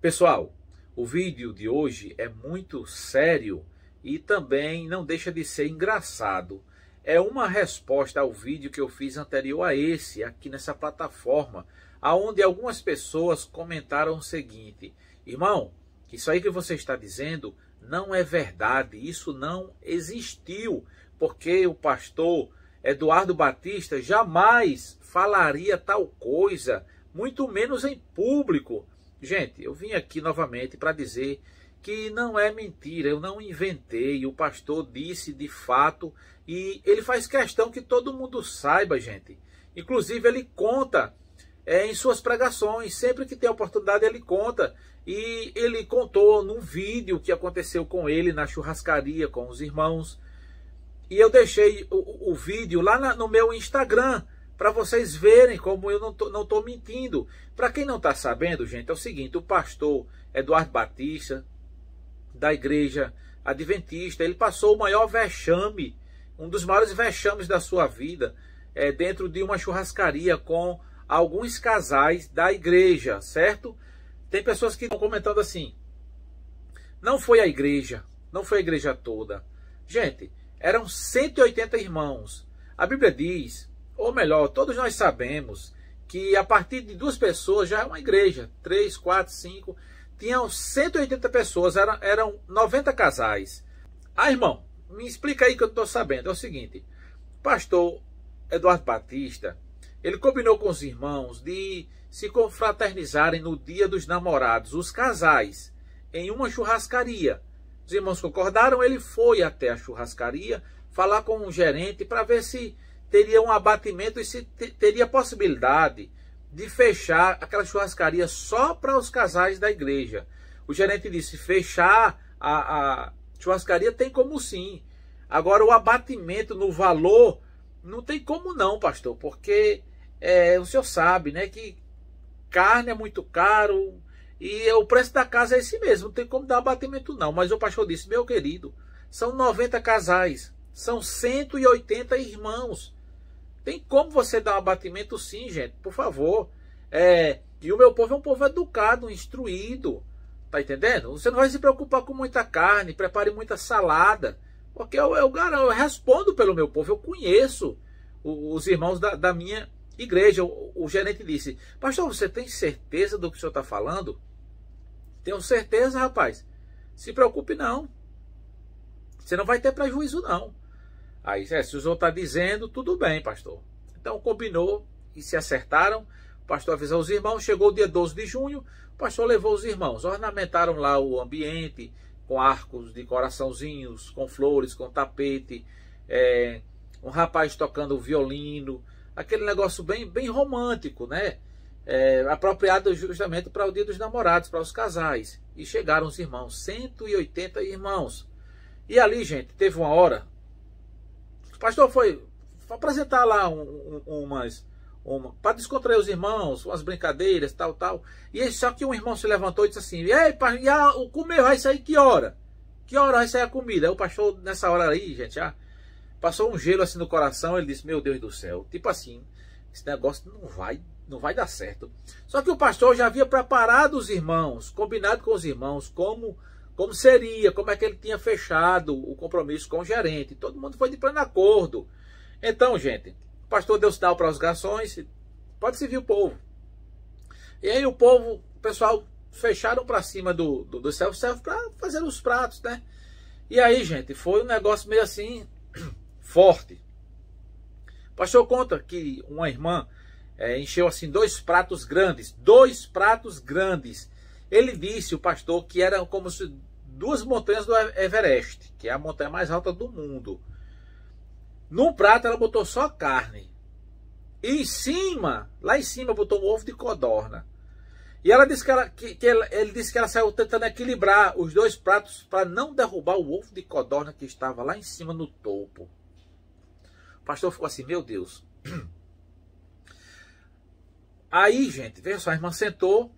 Pessoal, o vídeo de hoje é muito sério e também não deixa de ser engraçado. É uma resposta ao vídeo que eu fiz anterior a esse, aqui nessa plataforma, onde algumas pessoas comentaram o seguinte: irmão, isso aí que você está dizendo não é verdade, isso não existiu, porque o pastor Eduardo Batista jamais falaria tal coisa, muito menos em público. Gente, eu vim aqui novamente para dizer que não é mentira, eu não inventei, o pastor disse de fato e ele faz questão que todo mundo saiba, gente. Inclusive ele conta em suas pregações, sempre que tem oportunidade ele conta. E ele contou num vídeo que aconteceu com ele na churrascaria com os irmãos. E eu deixei o vídeo lá no meu Instagram, para vocês verem como eu não tô mentindo. Para quem não está sabendo, gente, é o seguinte: o pastor Eduardo Batista, da igreja adventista, ele passou o maior vexame, um dos maiores vexames da sua vida, dentro de uma churrascaria com alguns casais da igreja, certo? Tem pessoas que estão comentando assim: não foi a igreja toda. Gente, eram 180 irmãos. A Bíblia diz, ou melhor, todos nós sabemos, que a partir de 2 pessoas já é uma igreja. 3, 4, 5. Tinham 180 pessoas, eram 90 casais. Ah, irmão, me explica aí que eu não estou sabendo. É o seguinte: o pastor Eduardo Batista, ele combinou com os irmãos de se confraternizarem no dia dos namorados, os casais, em uma churrascaria. Os irmãos concordaram, ele foi até a churrascaria falar com o gerente para ver se teria um abatimento e se teria possibilidade de fechar aquela churrascaria só para os casais da igreja. O gerente disse: fechar a churrascaria tem como sim. Agora o abatimento no valor não tem como não, pastor, porque o senhor sabe, né, que carne é muito caro e o preço da casa é esse mesmo, não tem como dar abatimento não. Mas o pastor disse: meu querido, são 90 casais, são 180 irmãos, tem como você dar um abatimento sim, gente, por favor. E o meu povo é um povo educado, instruído, tá entendendo? Você não vai se preocupar com muita carne, prepare muita salada, porque eu respondo pelo meu povo, eu conheço os irmãos da minha igreja. O gerente disse: pastor, você tem certeza do que o senhor está falando? Tenho certeza, rapaz. Se preocupe não. Você não vai ter prejuízo não. Aí, se o senhor está dizendo, tudo bem, pastor. Então combinou e se acertaram. O pastor avisou os irmãos. Chegou o dia 12 de junho. O pastor levou os irmãos. Ornamentaram lá o ambiente com arcos de coraçãozinhos, com flores, com tapete. Um rapaz tocando violino. Aquele negócio bem romântico, né? Apropriado justamente para o dia dos namorados, para os casais. E chegaram os irmãos, 180 irmãos. E ali, gente, teve uma hora, o pastor foi apresentar lá para descontrair os irmãos, umas brincadeiras, tal. E só que um irmão se levantou e disse assim: ei, o comer vai sair que hora? Que hora vai sair a comida? Aí o pastor, nessa hora aí, gente, já passou um gelo assim no coração. Ele disse: meu Deus do céu, tipo assim, esse negócio não vai dar certo. Só que o pastor já havia preparado os irmãos, combinado com os irmãos como seria, como é que ele tinha fechado o compromisso com o gerente. Todo mundo foi de pleno acordo. Então, gente, o pastor deu sinal para os garçons: pode servir o povo. E aí o pessoal fecharam para cima do self-service para fazer os pratos, né? E aí, gente, foi um negócio meio assim forte. O pastor conta que uma irmã encheu assim 2 pratos grandes. 2 pratos grandes. Ele disse, o pastor, que eram como se 2 montanhas do Everest, que é a montanha mais alta do mundo. Num prato ela botou só carne. E lá em cima botou um ovo de codorna. E ela disse ele disse que ela saiu tentando equilibrar os 2 pratos para não derrubar o ovo de codorna que estava lá em cima no topo. O pastor ficou assim: meu Deus. Aí, gente, veja só, a irmã sentou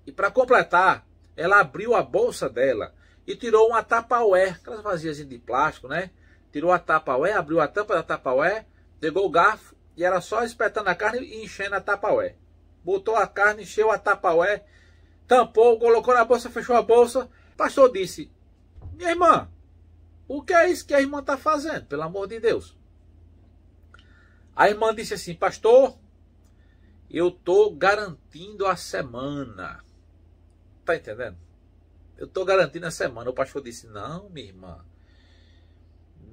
e, para completar, ela abriu a bolsa dela e tirou uma Tupperware, aquelas vasilhas de plástico, né? Tirou a Tupperware, abriu a tampa da Tupperware, pegou o garfo e era só espetando a carne e enchendo a Tupperware. Botou a carne, encheu a Tupperware, tampou, colocou na bolsa, fechou a bolsa. O pastor disse: minha irmã, o que é isso que a irmã está fazendo, pelo amor de Deus? A irmã disse assim: pastor, eu estou garantindo a semana. Tá entendendo? Eu estou garantindo a semana. O pastor disse: não, minha irmã,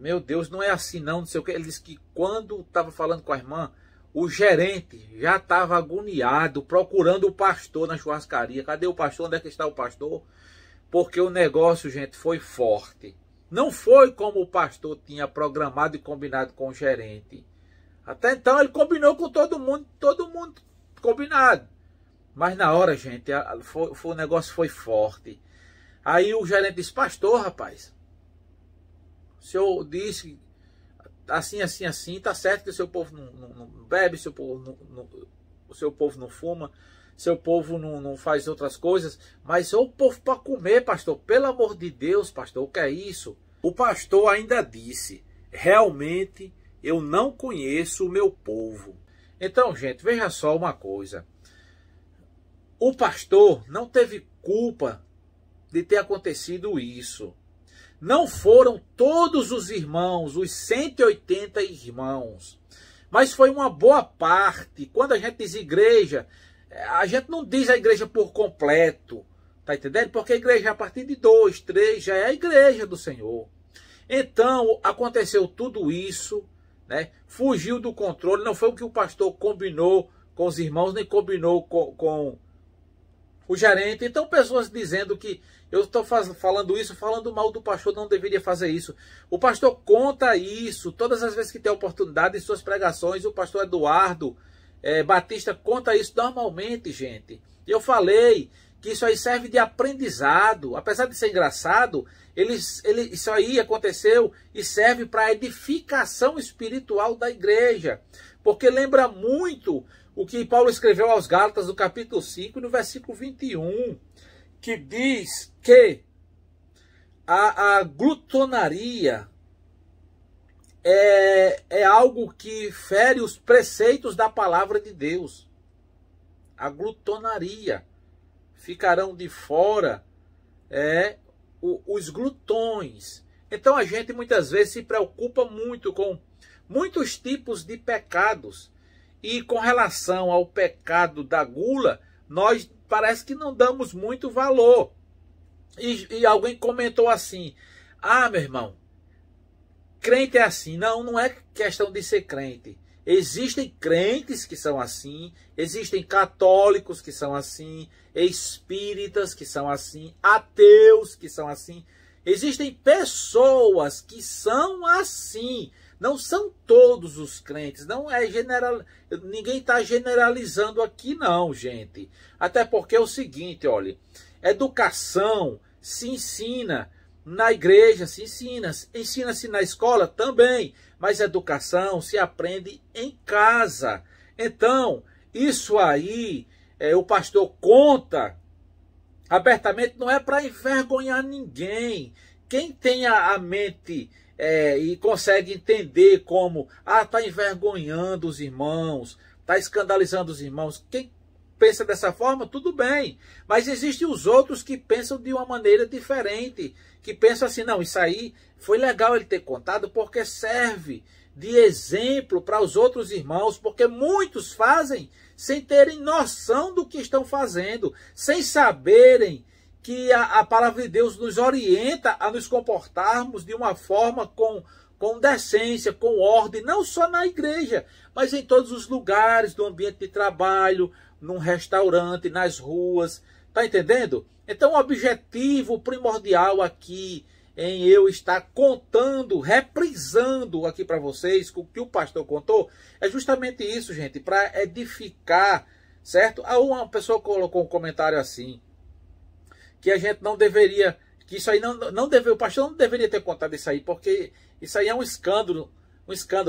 meu Deus, não é assim não, não sei o que. Ele disse que quando estava falando com a irmã, o gerente já estava agoniado, procurando o pastor na churrascaria. Cadê o pastor? Onde é que está o pastor? Porque o negócio, gente, foi forte. Não foi como o pastor tinha programado e combinado com o gerente. Até então ele combinou com todo mundo combinado. Mas na hora, gente, o negócio foi forte. Aí o gerente disse: pastor, rapaz, o senhor disse assim, assim, assim, tá certo que o seu povo não bebe, o seu povo não fuma, seu povo não faz outras coisas, mas o povo para comer, pastor, pelo amor de Deus, pastor, o que é isso? O pastor ainda disse: realmente eu não conheço o meu povo. Então, gente, veja só uma coisa. O pastor não teve culpa de ter acontecido isso. Não foram todos os irmãos, os 180 irmãos, mas foi uma boa parte. Quando a gente diz igreja, a gente não diz a igreja por completo, tá entendendo? Porque a igreja a partir de 2, 3 já é a igreja do Senhor. Então aconteceu tudo isso, né? Fugiu do controle, não foi o que o pastor combinou com os irmãos, nem combinou com o gerente. Então pessoas dizendo que eu estou falando isso, falando mal do pastor, não deveria fazer isso. O pastor conta isso todas as vezes que tem oportunidade em suas pregações. O pastor Eduardo Batista conta isso normalmente, gente. Eu falei que isso aí serve de aprendizado. Apesar de ser engraçado, isso aí aconteceu e serve para a edificação espiritual da igreja. Porque lembra muito o que Paulo escreveu aos Gálatas no capítulo 5, no versículo 21, que diz que a glutonaria é algo que fere os preceitos da palavra de Deus. A glutonaria. Ficarão de fora os glutões. Então a gente muitas vezes se preocupa muito com muitos tipos de pecados. E com relação ao pecado da gula, nós parece que não damos muito valor. E alguém comentou assim: ah, meu irmão, crente é assim. Não, não é questão de ser crente. Existem crentes que são assim, existem católicos que são assim, espíritas que são assim, ateus que são assim. Existem pessoas que são assim. Não são todos os crentes, não é ninguém está generalizando aqui não, gente. Até porque é o seguinte, olha, educação se ensina na igreja, se ensina-se na escola também, mas educação se aprende em casa. Então, isso aí, o pastor conta abertamente, não é para envergonhar ninguém. Quem tem a mente e consegue entender como, está envergonhando os irmãos, está escandalizando os irmãos, quem pensa dessa forma, tudo bem. Mas existem os outros que pensam de uma maneira diferente, que pensam assim: não, isso aí foi legal ele ter contado porque serve de exemplo para os outros irmãos, porque muitos fazem sem terem noção do que estão fazendo, sem saberem que a palavra de Deus nos orienta a nos comportarmos de uma forma com decência, com ordem, não só na igreja, mas em todos os lugares do ambiente de trabalho, num restaurante, nas ruas, tá entendendo? Então o objetivo primordial aqui em eu estar contando, reprisando aqui para vocês o que o pastor contou, é justamente isso, gente, para edificar, certo? Uma pessoa colocou um comentário assim, que a gente não deveria, que isso aí não deveria, o pastor não deveria ter contado isso aí, porque isso aí é um escândalo.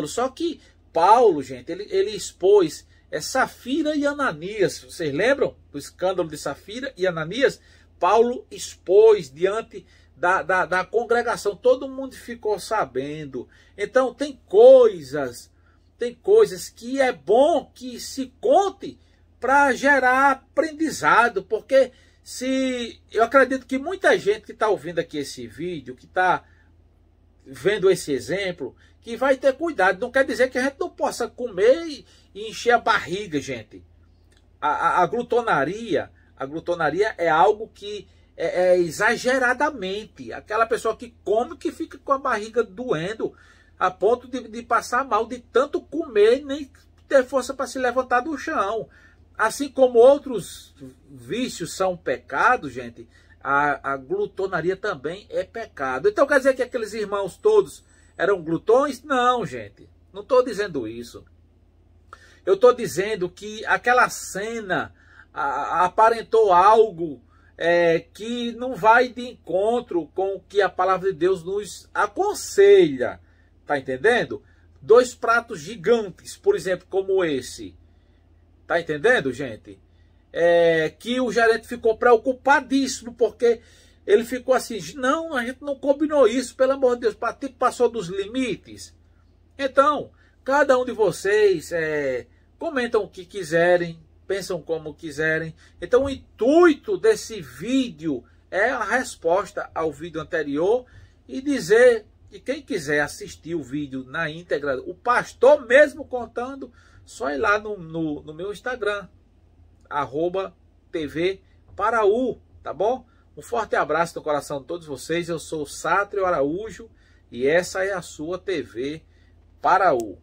Só que Paulo, gente, ele expôs Safira e Ananias. Vocês lembram do escândalo de Safira e Ananias? Paulo expôs diante da congregação, todo mundo ficou sabendo. Então tem coisas que é bom que se conte para gerar aprendizado, porque Se eu acredito que muita gente que está ouvindo aqui esse vídeo, que está vendo esse exemplo, que vai ter cuidado. Não quer dizer que a gente não possa comer e encher a barriga, gente. A glutonaria é algo que é exageradamente. Aquela pessoa que come que fica com a barriga doendo a ponto de passar mal de tanto comer e nem ter força para se levantar do chão. Assim como outros vícios são pecados, gente, a glutonaria também é pecado. Então quer dizer que aqueles irmãos todos eram glutões? Não, gente. Não estou dizendo isso. Eu estou dizendo que aquela cena aparentou algo que não vai de encontro com o que a palavra de Deus nos aconselha. Tá entendendo? 2 pratos gigantes, por exemplo, como esse. Tá entendendo, gente? Que o gerente ficou preocupadíssimo, porque ele ficou assim, não, a gente não combinou isso, pelo amor de Deus, passou dos limites. Então, cada um de vocês comentam o que quiserem, pensam como quiserem. Então, o intuito desse vídeo é a resposta ao vídeo anterior e dizer que quem quiser assistir o vídeo na íntegra, o pastor mesmo contando, só ir lá no meu Instagram, @tvparaú, tá bom? Um forte abraço no coração de todos vocês. Eu sou Sátrio Araújo e essa é a sua TV Paraú.